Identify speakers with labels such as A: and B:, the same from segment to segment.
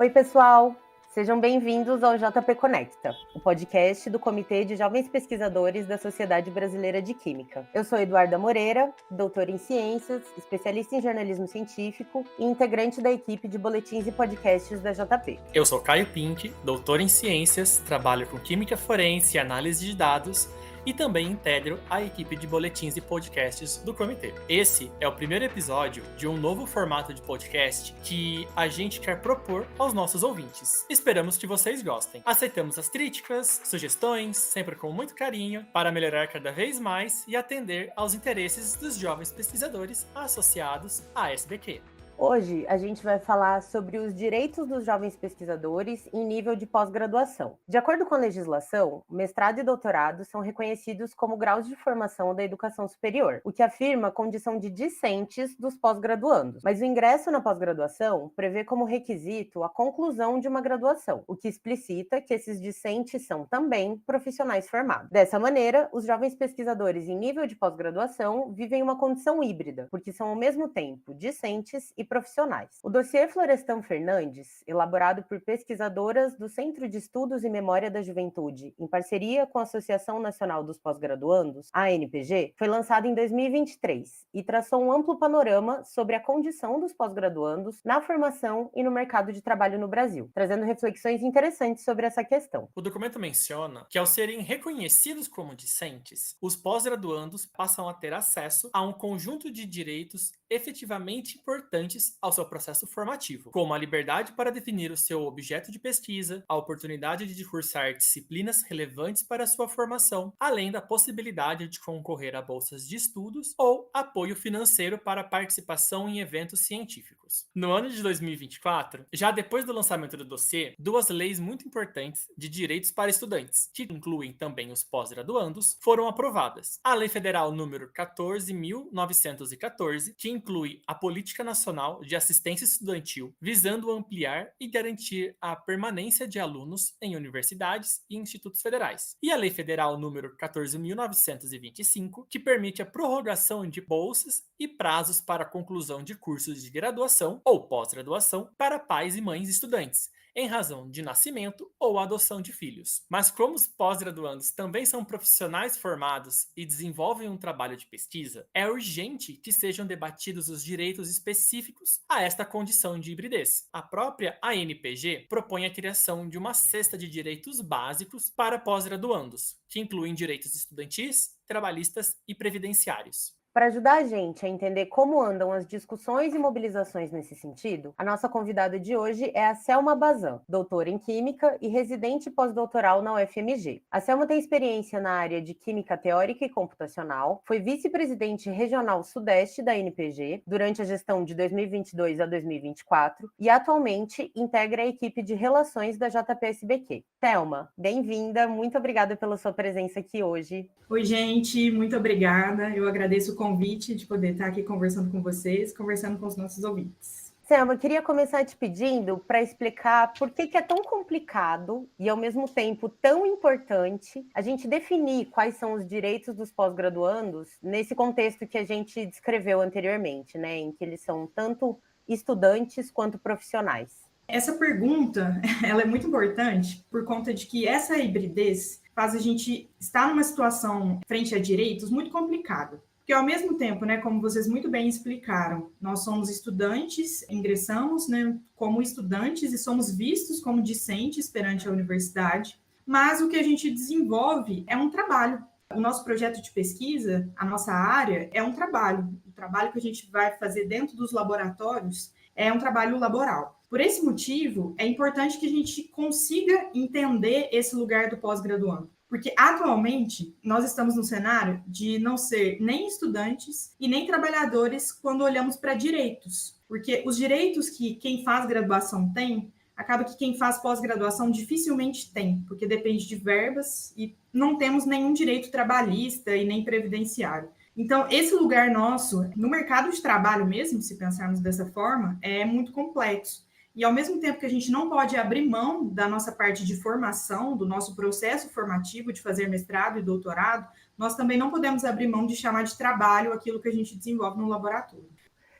A: Oi, pessoal! Sejam bem-vindos ao JP Conecta, o podcast do Comitê de Jovens Pesquisadores da Sociedade Brasileira de Química. Eu sou Eduarda Moreira, doutora em Ciências, especialista em jornalismo científico e integrante da equipe de boletins e podcasts da JP.
B: Eu sou Caio Pink, doutor em Ciências, trabalho com Química Forense e Análise de Dados e também integro a equipe de boletins e podcasts do comitê. Esse é o primeiro episódio de um novo formato de podcast que a gente quer propor aos nossos ouvintes. Esperamos que vocês gostem. Aceitamos as críticas, sugestões, sempre com muito carinho, para melhorar cada vez mais e atender aos interesses dos jovens pesquisadores associados à SBQ.
A: Hoje a gente vai falar sobre os direitos dos jovens pesquisadores em nível de pós-graduação. De acordo com a legislação, mestrado e doutorado são reconhecidos como graus de formação da educação superior, o que afirma a condição de discentes dos pós-graduandos. Mas o ingresso na pós-graduação prevê como requisito a conclusão de uma graduação, o que explicita que esses discentes são também profissionais formados. Dessa maneira, os jovens pesquisadores em nível de pós-graduação vivem uma condição híbrida, porque são ao mesmo tempo discentes e profissionais. O dossiê Florestan Fernandes, elaborado por pesquisadoras do Centro de Estudos e Memória da Juventude, em parceria com a Associação Nacional dos Pós-Graduandos, a ANPG, foi lançado em 2023 e traçou um amplo panorama sobre a condição dos pós-graduandos na formação e no mercado de trabalho no Brasil, trazendo reflexões interessantes sobre essa questão.
B: O documento menciona que, ao serem reconhecidos como discentes, os pós-graduandos passam a ter acesso a um conjunto de direitos efetivamente importantes ao seu processo formativo, como a liberdade para definir o seu objeto de pesquisa, a oportunidade de cursar disciplinas relevantes para a sua formação, além da possibilidade de concorrer a bolsas de estudos ou apoio financeiro para participação em eventos científicos. No ano de 2024, já depois do lançamento do dossiê, duas leis muito importantes de direitos para estudantes, que incluem também os pós-graduandos, foram aprovadas. A Lei Federal número 14.914, que inclui a Política Nacional de Assistência Estudantil, visando ampliar e garantir a permanência de alunos em universidades e institutos federais. E a Lei Federal número 14.925, que permite a prorrogação de bolsas e prazos para a conclusão de cursos de graduação ou pós-graduação para pais e mães estudantes, em razão de nascimento ou adoção de filhos. Mas como os pós-graduandos também são profissionais formados e desenvolvem um trabalho de pesquisa, é urgente que sejam debatidos os direitos específicos a esta condição de hibridez. A própria ANPG propõe a criação de uma cesta de direitos básicos para pós-graduandos, que incluem direitos estudantis, trabalhistas e previdenciários.
A: Para ajudar a gente a entender como andam as discussões e mobilizações nesse sentido, a nossa convidada de hoje é a Selma Bazan, doutora em Química e residente pós-doutoral na UFMG. A Selma tem experiência na área de Química Teórica e Computacional, foi vice-presidente regional Sudeste da ANPG durante a gestão de 2022 a 2024 e atualmente integra a equipe de Relações da JPSBQ. Selma, bem-vinda, muito obrigada pela sua presença aqui hoje.
C: Oi, gente, muito obrigada. Eu agradeço o convite de poder estar aqui conversando com vocês, conversando com os nossos ouvintes.
A: Selma, eu queria começar te pedindo para explicar por que é tão complicado e, ao mesmo tempo, tão importante a gente definir quais são os direitos dos pós-graduandos nesse contexto que a gente descreveu anteriormente, né, em que eles são tanto estudantes quanto profissionais.
C: Essa pergunta, ela é muito importante por conta de que essa hibridez faz a gente estar numa situação frente a direitos muito complicada. Porque, ao mesmo tempo, né, como vocês muito bem explicaram, nós somos estudantes, ingressamos, né, como estudantes e somos vistos como discentes perante a universidade, mas o que a gente desenvolve é um trabalho. O nosso projeto de pesquisa, a nossa área, é um trabalho. O trabalho que a gente vai fazer dentro dos laboratórios é um trabalho laboral. Por esse motivo, é importante que a gente consiga entender esse lugar do pós-graduando. Porque, atualmente, nós estamos no cenário de não ser nem estudantes e nem trabalhadores quando olhamos para direitos. Porque os direitos que quem faz graduação tem, acaba que quem faz pós-graduação dificilmente tem, porque depende de verbas e não temos nenhum direito trabalhista e nem previdenciário. Então, esse lugar nosso, no mercado de trabalho mesmo, se pensarmos dessa forma, é muito complexo. E, ao mesmo tempo que a gente não pode abrir mão da nossa parte de formação, do nosso processo formativo de fazer mestrado e doutorado, nós também não podemos abrir mão de chamar de trabalho aquilo que a gente desenvolve no laboratório.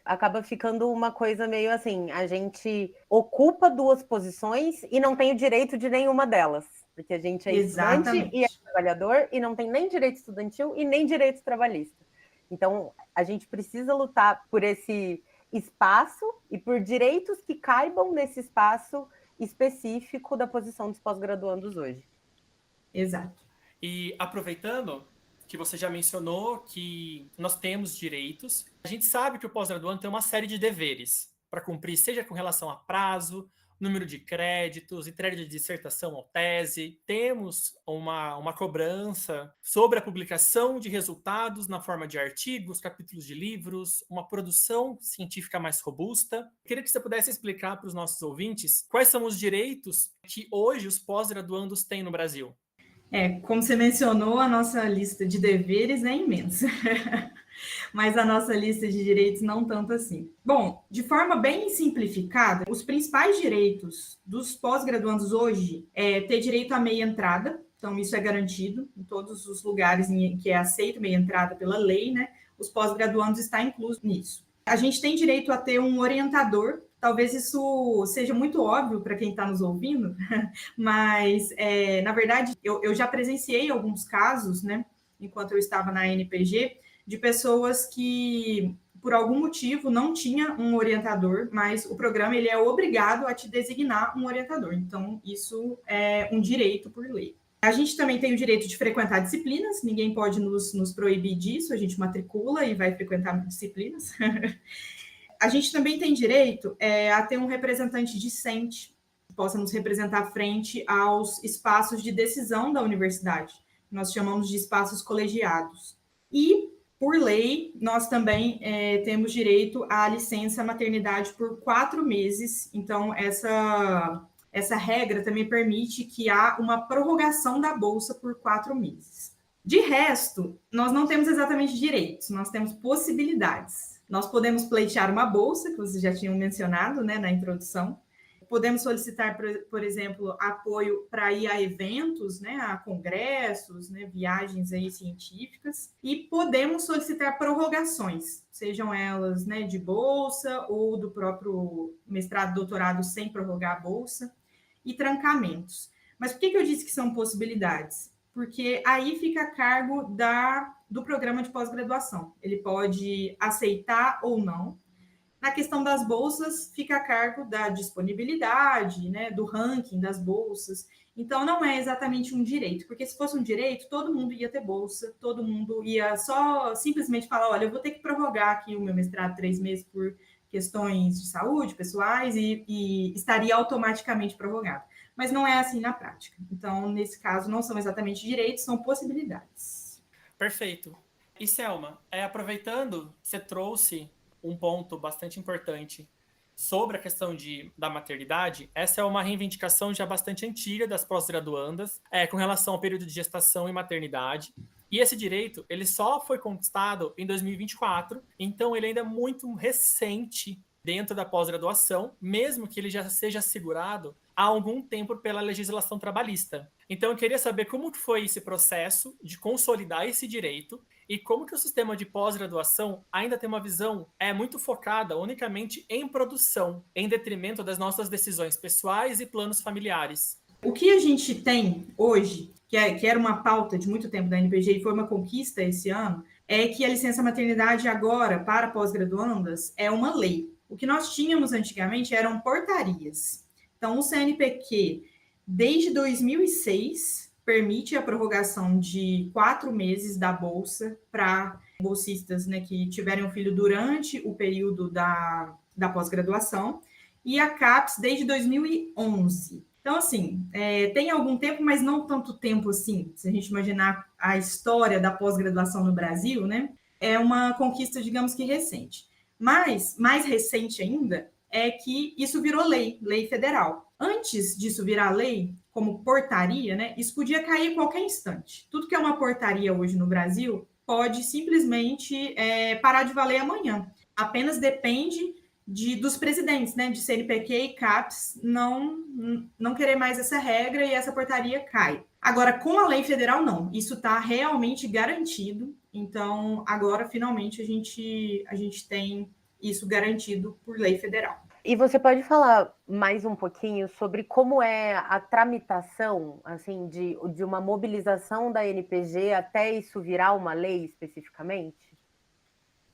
A: acaba ficando uma coisa meio assim, a gente ocupa duas posições e não tem o direito de nenhuma delas, porque a gente é estudante e é
C: Exatamente.
A: trabalhador e não tem nem direito estudantil e nem direito trabalhista. Então, a gente precisa lutar por esse espaço e por direitos que caibam nesse espaço específico da posição dos pós-graduandos hoje.
C: Exato.
B: E aproveitando que você já mencionou que nós temos direitos, a gente sabe que o pós-graduando tem uma série de deveres para cumprir, seja com relação a prazo, número de créditos, entrega de dissertação ou tese. Temos uma cobrança sobre a publicação de resultados na forma de artigos, capítulos de livros, uma produção científica mais robusta. Queria que você pudesse explicar para os nossos ouvintes quais são os direitos que hoje os pós-graduandos têm no Brasil.
C: Como você mencionou, a nossa lista de deveres é imensa, mas a nossa lista de direitos não tanto assim. Bom, de forma bem simplificada, os principais direitos dos pós-graduandos hoje é ter direito à meia entrada, então isso é garantido em todos os lugares em que é aceito meia entrada pela lei, né? Os pós-graduandos estão inclusos nisso. A gente tem direito a ter um orientador. Talvez isso seja muito óbvio para quem está nos ouvindo, mas, na verdade, eu já presenciei alguns casos, né, enquanto eu estava na NPG, de pessoas que, por algum motivo, não tinha um orientador, mas o programa ele é obrigado a te designar um orientador. Então, isso é um direito por lei. A gente também tem o direito de frequentar disciplinas, ninguém pode nos proibir disso, a gente matricula e vai frequentar disciplinas. A gente também tem direito a ter um representante discente que possa nos representar frente aos espaços de decisão da universidade. Nós chamamos de espaços colegiados. E, por lei, nós também temos direito à licença maternidade por 4 meses. Então, essa regra também permite que há uma prorrogação da bolsa por 4 meses. De resto, nós não temos exatamente direitos, nós temos possibilidades. Nós podemos pleitear uma bolsa, que vocês já tinham mencionado, né, na introdução. Podemos solicitar, por exemplo, apoio para ir a eventos, né, a congressos, né, viagens aí científicas. E podemos solicitar prorrogações, sejam elas, né, de bolsa ou do próprio mestrado, doutorado sem prorrogar a bolsa, e trancamentos. Mas por que eu disse que são possibilidades? Porque aí fica a cargo do programa de pós-graduação. Ele pode aceitar ou não. Na questão das bolsas, fica a cargo da disponibilidade, né, do ranking das bolsas. Então, não é exatamente um direito, porque se fosse um direito, todo mundo ia ter bolsa, todo mundo ia só simplesmente falar, olha, eu vou ter que prorrogar aqui o meu mestrado 3 meses por questões de saúde pessoais e estaria automaticamente prorrogado. Mas não é assim na prática. Então, nesse caso, não são exatamente direitos, são possibilidades.
B: Perfeito. E Selma, aproveitando, você trouxe um ponto bastante importante sobre a questão da maternidade. Essa é uma reivindicação já bastante antiga das pós-graduandas com relação ao período de gestação e maternidade. E esse direito, ele só foi conquistado em 2024, então ele ainda é muito recente dentro da pós-graduação, mesmo que ele já seja assegurado há algum tempo pela legislação trabalhista. Então eu queria saber como que foi esse processo de consolidar esse direito e como que o sistema de pós-graduação ainda tem uma visão muito focada unicamente em produção, em detrimento das nossas decisões pessoais e planos familiares.
C: O que a gente tem hoje, que era uma pauta de muito tempo da NPG e foi uma conquista esse ano, é que a licença maternidade agora, para pós-graduandas, é uma lei. O que nós tínhamos antigamente eram portarias. Então, o CNPq, desde 2006, permite a prorrogação de 4 meses da bolsa para bolsistas, né, que tiverem um filho durante o período da pós-graduação, e a CAPES desde 2011. Então, assim, tem algum tempo, mas não tanto tempo assim. Se a gente imaginar a história da pós-graduação no Brasil, né, é uma conquista, digamos que recente. Mas, mais recente ainda, é que isso virou lei federal. Antes disso virar lei, como portaria, né, isso podia cair a qualquer instante. Tudo que é uma portaria hoje no Brasil pode simplesmente parar de valer amanhã. Apenas depende dos presidentes, né, de CNPq e CAPES não querer mais essa regra e essa portaria cai. Agora, com a lei federal, não. Isso está realmente garantido. Então, agora, finalmente, a gente tem isso garantido por lei federal.
A: E você pode falar mais um pouquinho sobre como é a tramitação, assim, de uma mobilização da NPG até isso virar uma lei especificamente?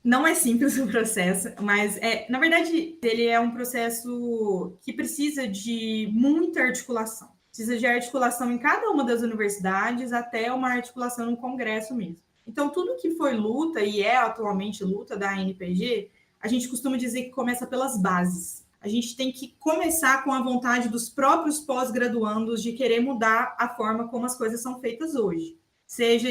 C: Não é simples o processo, mas, na verdade, ele é um processo que precisa de muita articulação. Precisa de articulação em cada uma das universidades, até uma articulação no Congresso mesmo. Então, tudo que foi luta, e é atualmente luta da NPG, a gente costuma dizer que começa pelas bases. A gente tem que começar com a vontade dos próprios pós-graduandos de querer mudar a forma como as coisas são feitas hoje. Seja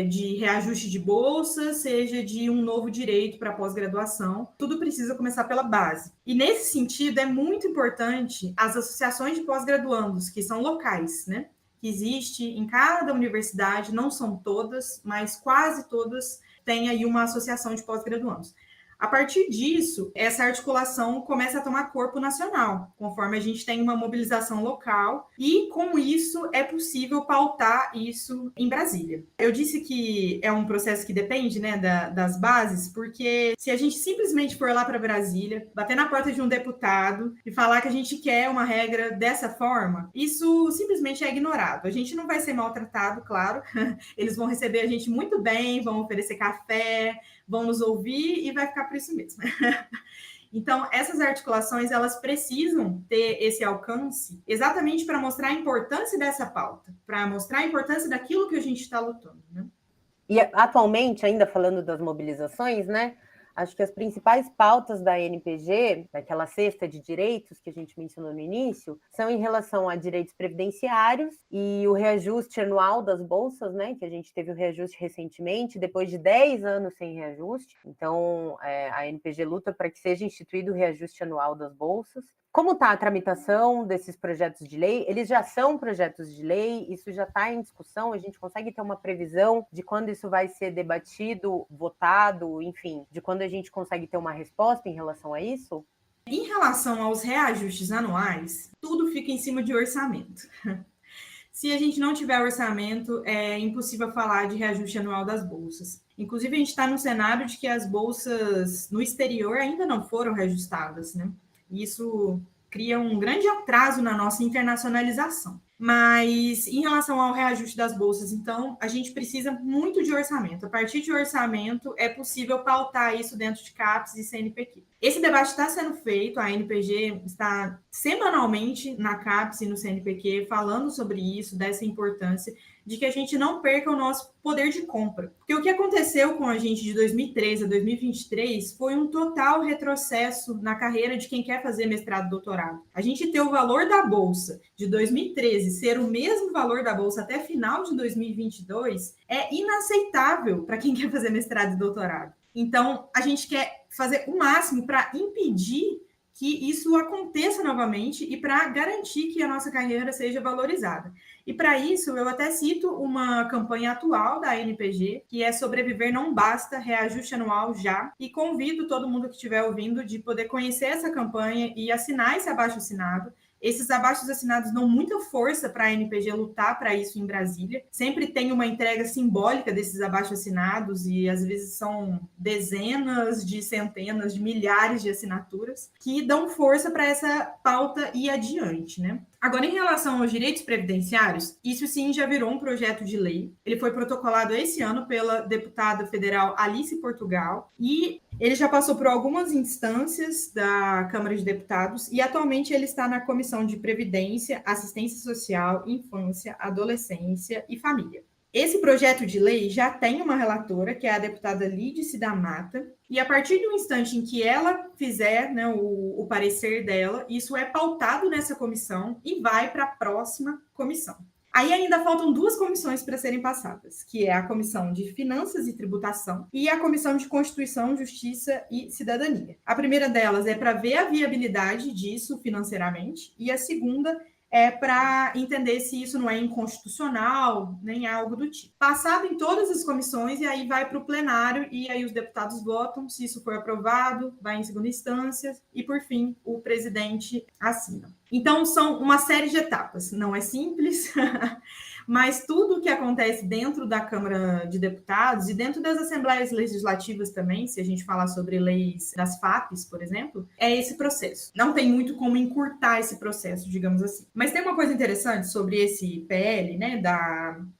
C: de reajuste de bolsa, seja de um novo direito para pós-graduação, tudo precisa começar pela base. E nesse sentido, é muito importante as associações de pós-graduandos, que são locais, né? Que existe em cada universidade, não são todas, mas quase todas têm aí uma associação de pós-graduandos. A partir disso, essa articulação começa a tomar corpo nacional, conforme a gente tem uma mobilização local, e com isso é possível pautar isso em Brasília. Eu disse que é um processo que depende, né, das bases, porque se a gente simplesmente for lá para Brasília, bater na porta de um deputado e falar que a gente quer uma regra dessa forma, isso simplesmente é ignorado. A gente não vai ser maltratado, claro, eles vão receber a gente muito bem, vão oferecer café, vão nos ouvir e vai ficar por isso mesmo. Então, essas articulações, elas precisam ter esse alcance exatamente para mostrar a importância dessa pauta, para mostrar a importância daquilo que a gente está lutando, né?
A: E atualmente, ainda falando das mobilizações, né? Acho que as principais pautas da NPG, daquela cesta de direitos que a gente mencionou no início, são em relação a direitos previdenciários e o reajuste anual das bolsas, né? Que a gente teve o reajuste recentemente, depois de 10 anos sem reajuste. Então, a NPG luta para que seja instituído o reajuste anual das bolsas. Como está a tramitação desses projetos de lei? Eles já são projetos de lei? Isso já está em discussão? A gente consegue ter uma previsão de quando isso vai ser debatido, votado, enfim, de quando a gente consegue ter uma resposta em relação a isso?
C: Em relação aos reajustes anuais, tudo fica em cima de orçamento. Se a gente não tiver orçamento, é impossível falar de reajuste anual das bolsas. Inclusive, a gente está num cenário de que as bolsas no exterior ainda não foram reajustadas, né? Isso cria um grande atraso na nossa internacionalização. Mas, em relação ao reajuste das bolsas, então, a gente precisa muito de orçamento. A partir de orçamento, é possível pautar isso dentro de CAPES e CNPq. Esse debate está sendo feito, a NPG está semanalmente na CAPES e no CNPq falando sobre isso, dessa importância de que a gente não perca o nosso poder de compra. Porque o que aconteceu com a gente de 2013 a 2023 foi um total retrocesso na carreira de quem quer fazer mestrado e doutorado. A gente ter o valor da bolsa de 2013 ser o mesmo valor da bolsa até final de 2022 é inaceitável para quem quer fazer mestrado e doutorado. Então, a gente quer fazer o máximo para impedir que isso aconteça novamente e para garantir que a nossa carreira seja valorizada. E para isso, eu até cito uma campanha atual da NPG, que é Sobreviver Não Basta, reajuste anual já, e convido todo mundo que estiver ouvindo de poder conhecer essa campanha e assinar esse abaixo-assinado. Esses abaixos-assinados dão muita força para a NPG lutar para isso em Brasília. Sempre tem uma entrega simbólica desses abaixos-assinados e, às vezes, são dezenas de centenas de milhares de assinaturas que dão força para essa pauta ir adiante, né? Agora, em relação aos direitos previdenciários, isso sim já virou um projeto de lei. Ele foi protocolado esse ano pela deputada federal Alice Portugal e ele já passou por algumas instâncias da Câmara de Deputados e atualmente ele está na Comissão de Previdência, Assistência Social, Infância, Adolescência e Família. Esse projeto de lei já tem uma relatora, que é a deputada Lídice da Mata, e a partir do instante em que ela fizer, né, o parecer dela, isso é pautado nessa comissão e vai para a próxima comissão. Aí ainda faltam 2 comissões para serem passadas, que é a Comissão de Finanças e Tributação e a Comissão de Constituição, Justiça e Cidadania. A primeira delas é para ver a viabilidade disso financeiramente e a segunda é para entender se isso não é inconstitucional, nem algo do tipo. Passado em todas as comissões, e aí vai para o plenário, e aí os deputados votam, se isso for aprovado, vai em segunda instância, e por fim, o presidente assina. Então, são uma série de etapas. Não é simples, mas tudo o que acontece dentro da Câmara de Deputados e dentro das Assembleias Legislativas também, se a gente falar sobre leis das FAPs, por exemplo, é esse processo. Não tem muito como encurtar esse processo, digamos assim. Mas tem uma coisa interessante sobre esse PL, né,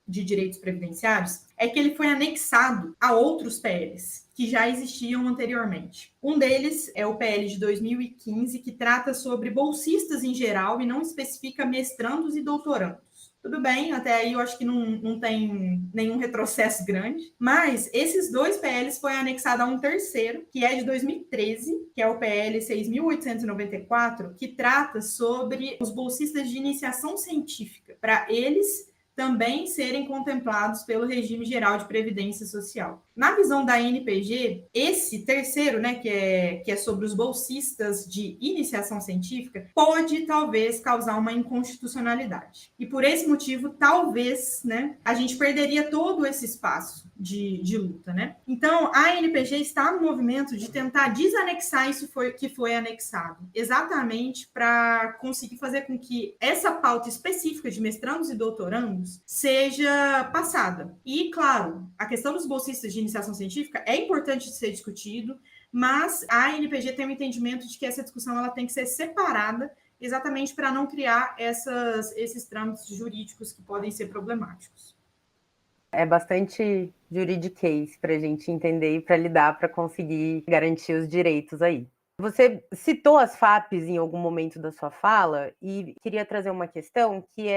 C: de direitos previdenciários, é que ele foi anexado a outros PLs que já existiam anteriormente. Um deles é o PL de 2015, que trata sobre bolsistas em geral e não especifica mestrandos e doutorandos. Tudo bem, até aí eu acho que não tem nenhum retrocesso grande, mas esses dois PLs foi anexado a um terceiro, que é de 2013, que é o PL 6.894, que trata sobre os bolsistas de iniciação científica, para eles também serem contemplados pelo regime geral de previdência social. Na visão da NPG, esse terceiro, né, que é sobre os bolsistas de iniciação científica, pode talvez causar uma inconstitucionalidade. E por esse motivo, talvez, né, a gente perderia todo esse espaço de luta, né? Então, a NPG está no movimento de tentar desanexar isso que foi anexado, exatamente para conseguir fazer com que essa pauta específica de mestrandos e doutorandos seja passada. E, claro, a questão dos bolsistas de iniciação científica é importante de ser discutido, mas a NPG tem um entendimento de que essa discussão ela tem que ser separada exatamente para não criar esses trâmites jurídicos que podem ser problemáticos.
A: É bastante juridiquês para a gente entender e para lidar, para conseguir garantir os direitos aí. Você citou as FAPs em algum momento da sua fala e queria trazer uma questão que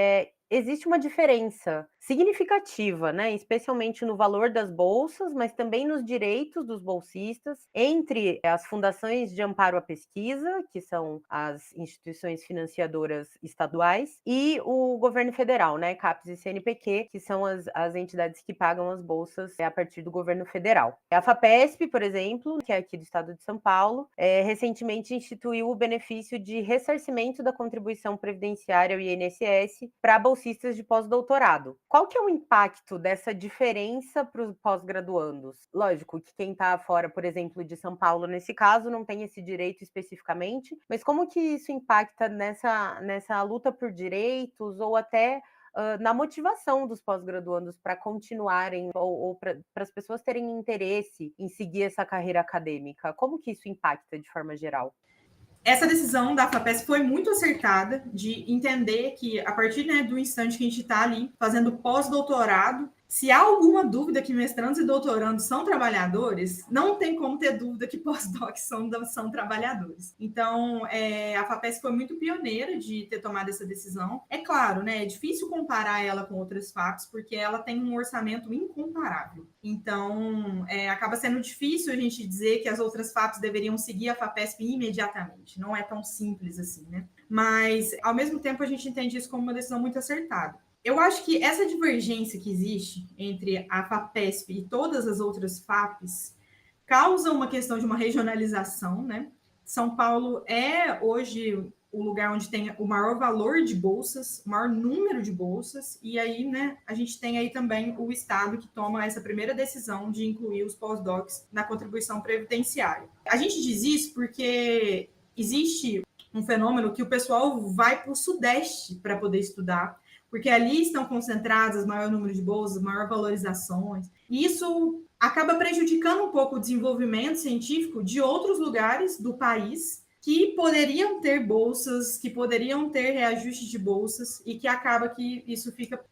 A: existe uma diferença significativa, né, especialmente no valor das bolsas, mas também nos direitos dos bolsistas, entre as fundações de amparo à pesquisa, que são as instituições financiadoras estaduais, e o governo federal, né, CAPES e CNPq, que são as entidades que pagam as bolsas a partir do governo federal. A FAPESP, por exemplo, que é aqui do estado de São Paulo, recentemente instituiu o benefício de ressarcimento da contribuição previdenciária, o INSS, para bolsistas de pós-doutorado. Qual que é o impacto dessa diferença para os pós-graduandos? Lógico que quem está fora, por exemplo, de São Paulo, nesse caso, não tem esse direito especificamente, mas como que isso impacta nessa luta por direitos ou até na motivação dos pós-graduandos para continuarem ou para as pessoas terem interesse em seguir essa carreira acadêmica? Como que isso impacta de forma geral?
C: Essa decisão da FAPESP foi muito acertada de entender que, a partir, né, do instante que a gente está ali fazendo pós-doutorado, se há alguma dúvida que mestrandos e doutorandos são trabalhadores, não tem como ter dúvida que pós-docs são trabalhadores. Então, a FAPESP foi muito pioneira de ter tomado essa decisão. É claro, né, é difícil comparar ela com outras FAPs, porque ela tem um orçamento incomparável. Então, acaba sendo difícil a gente dizer que as outras FAPs deveriam seguir a FAPESP imediatamente. Não é tão simples assim, né? Mas, ao mesmo tempo, a gente entende isso como uma decisão muito acertada. Eu acho que essa divergência que existe entre a FAPESP e todas as outras FAPs causa uma questão de uma regionalização, né? São Paulo é hoje o lugar onde tem o maior valor de bolsas, o maior número de bolsas, e aí, né, a gente tem aí também o Estado que toma essa primeira decisão de incluir os pós-docs na contribuição previdenciária. A gente diz isso porque existe um fenômeno que o pessoal vai para o Sudeste para poder estudar, porque ali estão concentradas o maior número de bolsas, maior valorizações, e isso acaba prejudicando um pouco o desenvolvimento científico de outros lugares do país que poderiam ter bolsas, que poderiam ter reajuste de bolsas, e que acaba que isso fica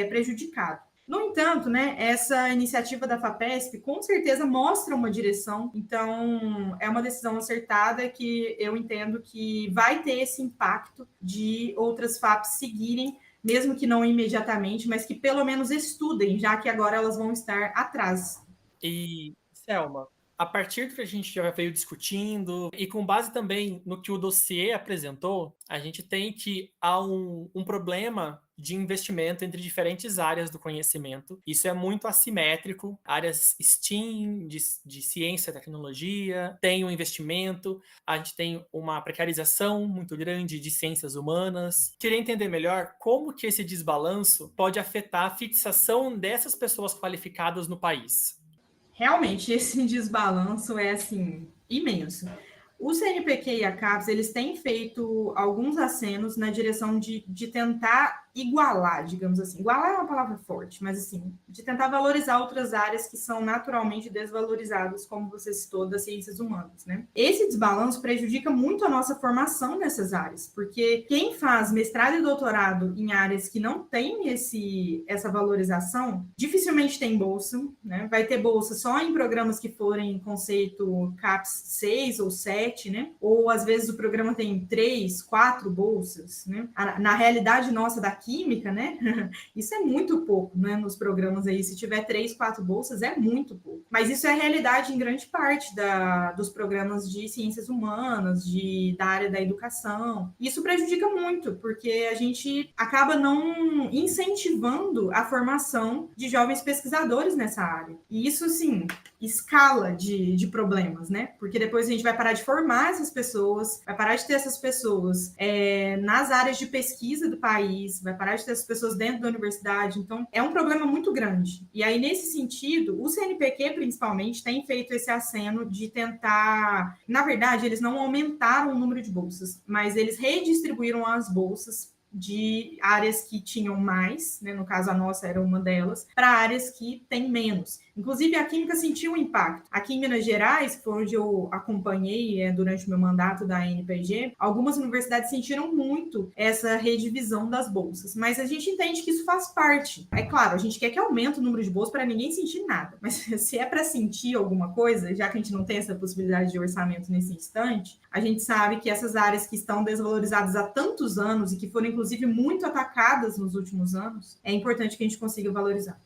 C: prejudicado. No entanto, né, essa iniciativa da FAPESP com certeza mostra uma direção, então é uma decisão acertada que eu entendo que vai ter esse impacto de outras FAPs seguirem, mesmo que não imediatamente, mas que pelo menos estudem, já que agora elas vão estar atrás.
B: E, Selma, a partir do que a gente já veio discutindo, e com base também no que o dossiê apresentou, a gente tem que há um problema de investimento entre diferentes áreas do conhecimento. Isso é muito assimétrico. Áreas STEAM, de ciência e tecnologia, tem um investimento. A gente tem uma precarização muito grande de ciências humanas. Queria entender melhor como que esse desbalanço pode afetar a fixação dessas pessoas qualificadas no país.
C: Realmente, esse desbalanço é, assim, imenso. O CNPq e a CAPES, eles têm feito alguns acenos na direção de tentar igualar, digamos assim. Igualar é uma palavra forte, mas assim, de tentar valorizar outras áreas que são naturalmente desvalorizadas, como você citou, das ciências humanas, né? Esse desbalanço prejudica muito a nossa formação nessas áreas, porque quem faz mestrado e doutorado em áreas que não têm essa valorização, dificilmente tem bolsa, né? Vai ter bolsa só em programas que forem conceito CAPES 6 ou 7, né? Ou às vezes o programa tem 3, 4 bolsas, né? Na realidade nossa da química, né? Isso é muito pouco, né? Nos programas aí, se tiver 3, 4 bolsas, é muito pouco. Mas isso é a realidade em grande parte dos programas de ciências humanas, da área da educação. Isso prejudica muito, porque a gente acaba não incentivando a formação de jovens pesquisadores nessa área. E isso, sim, escala de problemas, né? Porque depois a gente vai parar de formar essas pessoas, vai parar de ter essas pessoas nas áreas de pesquisa do país, vai parar de ter essas pessoas dentro da universidade. Então, é um problema muito grande. E aí, nesse sentido, o CNPq, principalmente, tem feito esse aceno de tentar... Na verdade, eles não aumentaram o número de bolsas, mas eles redistribuíram as bolsas de áreas que tinham mais, né, no caso a nossa era uma delas, para áreas que têm menos. Inclusive, a Química sentiu um impacto. Aqui em Minas Gerais, que foi onde eu acompanhei durante o meu mandato da NPG, algumas universidades sentiram muito essa redivisão das bolsas. Mas a gente entende que isso faz parte. É claro, a gente quer que aumente o número de bolsas para ninguém sentir nada. Mas se é para sentir alguma coisa, já que a gente não tem essa possibilidade de orçamento nesse instante, a gente sabe que essas áreas que estão desvalorizadas há tantos anos e que foram, inclusive, muito atacadas nos últimos anos, é importante que a gente consiga valorizar.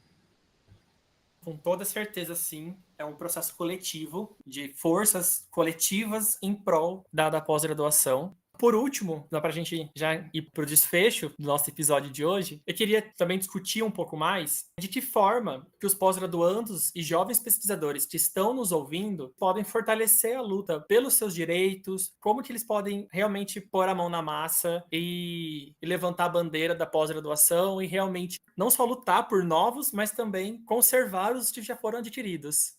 B: Com toda certeza, sim. É um processo coletivo, de forças coletivas em prol da pós-graduação. Por último, para a gente já ir para o desfecho do nosso episódio de hoje, eu queria também discutir um pouco mais de que forma que os pós-graduandos e jovens pesquisadores que estão nos ouvindo podem fortalecer a luta pelos seus direitos, como que eles podem realmente pôr a mão na massa e levantar a bandeira da pós-graduação e realmente não só lutar por novos, mas também conservar os que já foram adquiridos.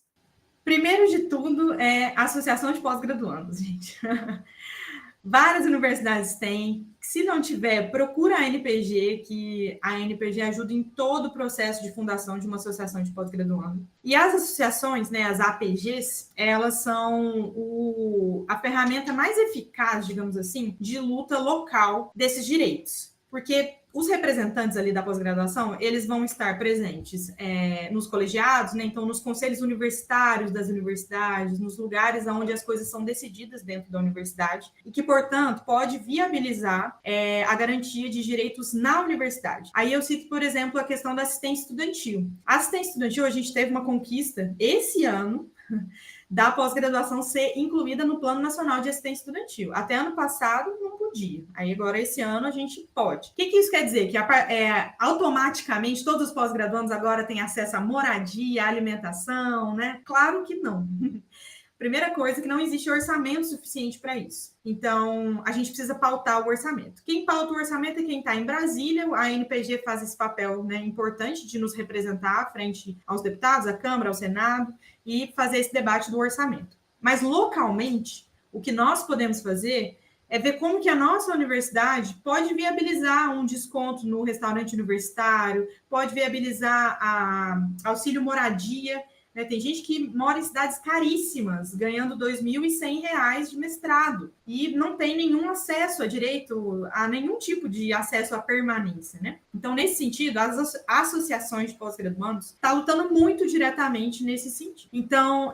C: Primeiro de tudo, é a Associação de Pós-Graduandos, gente. Várias universidades têm. Se não tiver, procura a ANPG, que a ANPG ajuda em todo o processo de fundação de uma associação de pós-graduando. E as associações, né, as APGs, elas são a ferramenta mais eficaz, digamos assim, de luta local desses direitos. Porque os representantes ali da pós-graduação, eles vão estar presentes nos colegiados, né? Então nos conselhos universitários das universidades, nos lugares onde as coisas são decididas dentro da universidade e que, portanto, pode viabilizar a garantia de direitos na universidade. Aí eu cito, por exemplo, a questão da assistência estudantil. A assistência estudantil, a gente teve uma conquista esse ano da pós-graduação ser incluída no Plano Nacional de Assistência Estudantil. Até ano passado não podia. Aí agora esse ano a gente pode. O que isso quer dizer? Que automaticamente todos os pós-graduandos agora têm acesso à moradia, à alimentação, né? Claro que não. Primeira coisa, que não existe orçamento suficiente para isso. Então, a gente precisa pautar o orçamento. Quem pauta o orçamento é quem está em Brasília. A ANPG faz esse papel, né, importante de nos representar frente aos deputados, à Câmara, ao Senado, e fazer esse debate do orçamento. Mas, localmente, o que nós podemos fazer é ver como que a nossa universidade pode viabilizar um desconto no restaurante universitário, pode viabilizar auxílio moradia. Tem gente que mora em cidades caríssimas, ganhando R$ 2.100 de mestrado, e não tem nenhum acesso a direito, a nenhum tipo de acesso à permanência, né? Então, nesse sentido, as associações de pós-graduandos estão lutando muito diretamente nesse sentido. Então,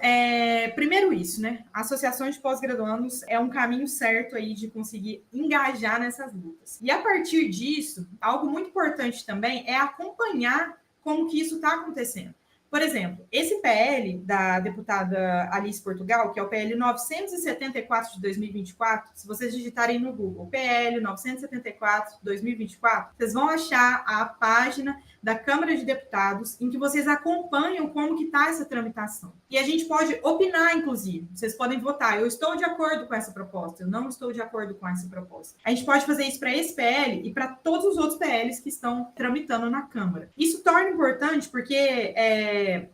C: primeiro isso, né? Associações de pós-graduandos é um caminho certo aí de conseguir engajar nessas lutas. E a partir disso, algo muito importante também é acompanhar como que isso está acontecendo. Por exemplo, esse PL da deputada Alice Portugal, que é o PL 974 de 2024, se vocês digitarem no Google PL 974 de 2024, vocês vão achar a página da Câmara de Deputados em que vocês acompanham como que está essa tramitação. E a gente pode opinar, inclusive. Vocês podem votar. Eu estou de acordo com essa proposta. Eu não estou de acordo com essa proposta. A gente pode fazer isso para esse PL e para todos os outros PLs que estão tramitando na Câmara. Isso torna importante porque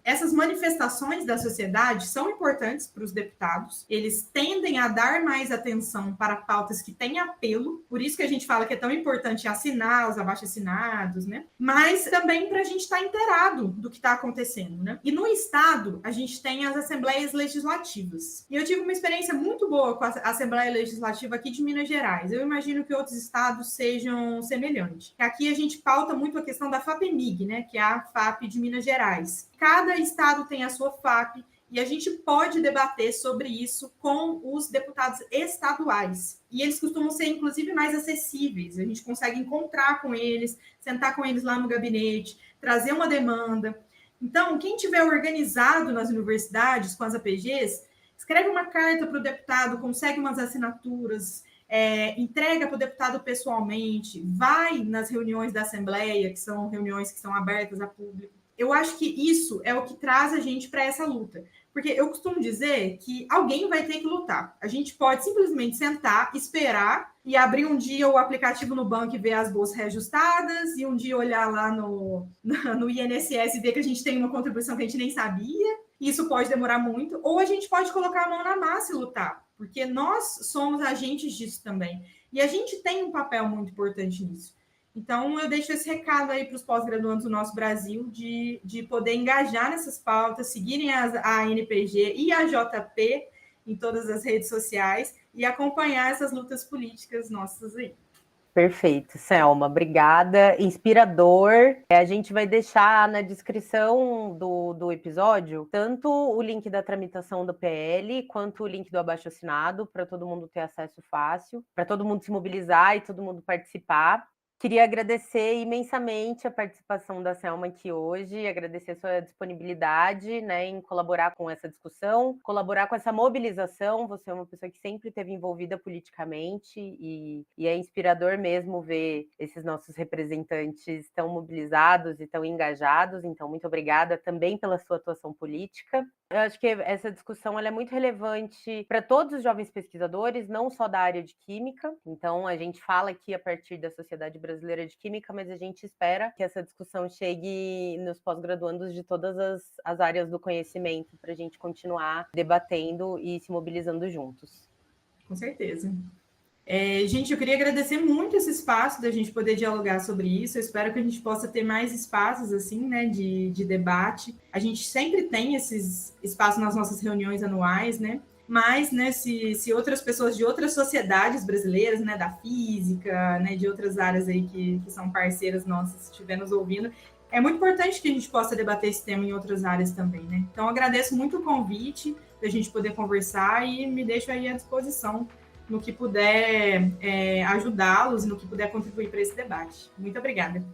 C: essas manifestações da sociedade são importantes para os deputados, eles tendem a dar mais atenção para pautas que têm apelo, por isso que a gente fala que é tão importante assinar os abaixo-assinados, né? Mas também para a gente estar inteirado do que está acontecendo, né? E no Estado, a gente tem as assembleias legislativas. E eu tive uma experiência muito boa com a Assembleia Legislativa aqui de Minas Gerais. Eu imagino que outros estados sejam semelhantes. Aqui a gente pauta muito a questão da FAPEMIG, né? Que é a FAP de Minas Gerais. Cada estado tem a sua FAP, e a gente pode debater sobre isso com os deputados estaduais. E eles costumam ser, inclusive, mais acessíveis. A gente consegue encontrar com eles, sentar com eles lá no gabinete, trazer uma demanda. Então, quem tiver organizado nas universidades com as APGs, escreve uma carta para o deputado, consegue umas assinaturas, entrega para o deputado pessoalmente, vai nas reuniões da Assembleia, que são reuniões que são abertas a público. Eu acho que isso é o que traz a gente para essa luta. Porque eu costumo dizer que alguém vai ter que lutar. A gente pode simplesmente sentar, esperar e abrir um dia o aplicativo no banco e ver as bolsas reajustadas, e um dia olhar lá no INSS e ver que a gente tem uma contribuição que a gente nem sabia. Isso pode demorar muito. Ou a gente pode colocar a mão na massa e lutar, porque nós somos agentes disso também. E a gente tem um papel muito importante nisso. Então, eu deixo esse recado aí para os pós-graduandos do nosso Brasil de poder engajar nessas pautas, seguirem a NPG e a JP em todas as redes sociais e acompanhar essas lutas políticas nossas aí.
A: Perfeito, Selma, obrigada, inspirador. A gente vai deixar na descrição do episódio tanto o link da tramitação do PL quanto o link do abaixo-assinado para todo mundo ter acesso fácil, para todo mundo se mobilizar e todo mundo participar. Queria agradecer imensamente a participação da Selma aqui hoje, agradecer a sua disponibilidade, né, em colaborar com essa discussão, colaborar com essa mobilização. Você é uma pessoa que sempre esteve envolvida politicamente e é inspirador mesmo ver esses nossos representantes tão mobilizados e tão engajados. Então, muito obrigada também pela sua atuação política. Eu acho que essa discussão ela é muito relevante para todos os jovens pesquisadores, não só da área de química. Então, a gente fala aqui a partir da Sociedade Brasileira de Química, mas a gente espera que essa discussão chegue nos pós-graduandos de todas as áreas do conhecimento, para a gente continuar debatendo e se mobilizando juntos.
C: Com certeza. Gente, eu queria agradecer muito esse espaço da gente poder dialogar sobre isso. Eu espero que a gente possa ter mais espaços assim, né, de debate. A gente sempre tem esses espaços nas nossas reuniões anuais, né? Mas, né, se outras pessoas de outras sociedades brasileiras, né, da física, né, de outras áreas aí que são parceiras nossas, estiver nos ouvindo, é muito importante que a gente possa debater esse tema em outras áreas também, né? Então, agradeço muito o convite da gente poder conversar e me deixo aí à disposição no que puder ajudá-los, no que puder contribuir para esse debate. Muito obrigada.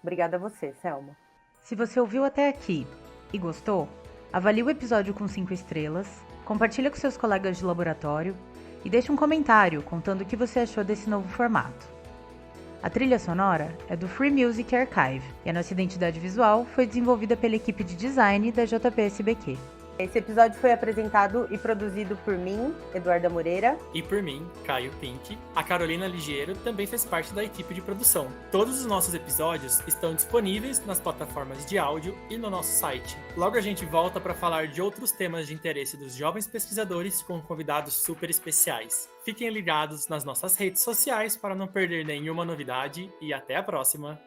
A: Obrigada a você, Selma.
D: Se você ouviu até aqui e gostou, avalie o episódio com 5 estrelas, compartilha com seus colegas de laboratório e deixe um comentário contando o que você achou desse novo formato. A trilha sonora é do Free Music Archive e a nossa identidade visual foi desenvolvida pela equipe de design da JPSBQ.
A: Esse episódio foi apresentado e produzido por mim, Eduarda Moreira.
B: E por mim, Caio Pink. A Carolina Ligiero também fez parte da equipe de produção. Todos os nossos episódios estão disponíveis nas plataformas de áudio e no nosso site. Logo a gente volta para falar de outros temas de interesse dos jovens pesquisadores com convidados super especiais. Fiquem ligados nas nossas redes sociais para não perder nenhuma novidade e até a próxima!